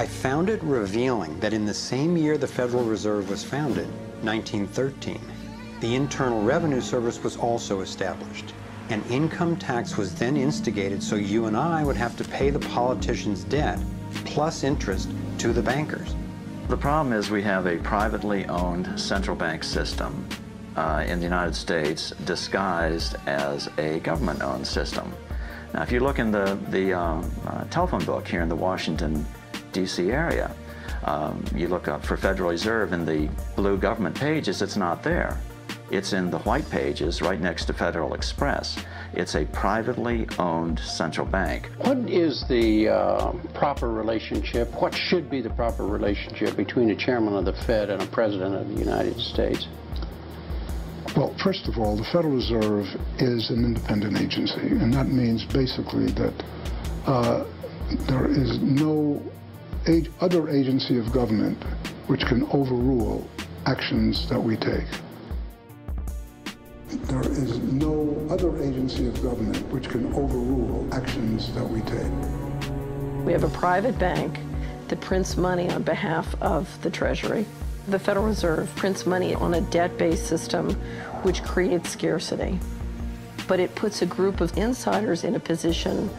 I found it revealing that in the same year the Federal Reserve was founded, 1913, the Internal Revenue Service was also established. An income tax was then instigated so you and I would have to pay the politicians' debt, plus interest, to the bankers. The problem is we have a privately owned central bank system in the United States disguised as a government-owned system. Now, if you look in the telephone book here in the Washington, D.C. area, you look up for Federal Reserve in the blue government pages, it's not there. It's in the white pages right next to Federal Express. It's a privately owned central bank. What is the proper relationship, what should be the proper relationship between a chairman of the Fed and a president of the United States? Well, first of all, the Federal Reserve is an independent agency, and that means basically that there is no other agency of government which can overrule actions that we take. There is no other agency of government which can overrule actions that we take. We have a private bank that prints money on behalf of the Treasury. The Federal Reserve prints money on a debt-based system which creates scarcity. But it puts a group of insiders in a position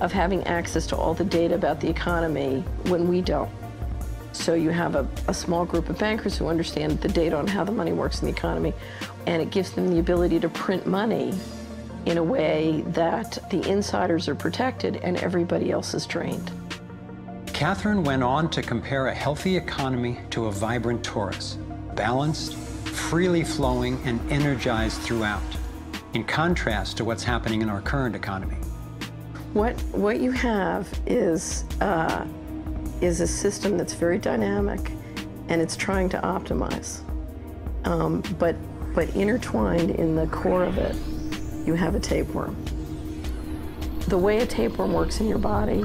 of having access to all the data about the economy when we don't. So you have a small group of bankers who understand the data on how the money works in the economy, and it gives them the ability to print money in a way that the insiders are protected and everybody else is drained. Catherine went on to compare a healthy economy to a vibrant torus, balanced, freely flowing, and energized throughout, in contrast to what's happening in our current economy. What you have is a system that's very dynamic, and it's trying to optimize. But intertwined in the core of it, you have a tapeworm. The way a tapeworm works in your body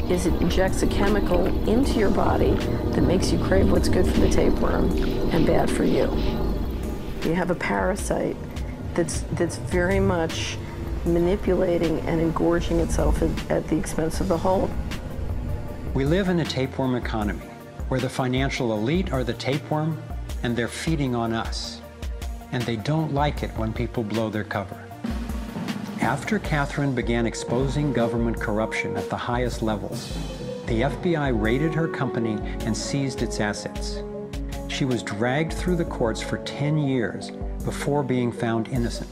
is it injects a chemical into your body that makes you crave what's good for the tapeworm and bad for you. You have a parasite that's very much manipulating and engorging itself at the expense of the whole. We live in a tapeworm economy where the financial elite are the tapeworm and they're feeding on us. And they don't like it when people blow their cover. After Catherine began exposing government corruption at the highest levels, the FBI raided her company and seized its assets. She was dragged through the courts for 10 years before being found innocent.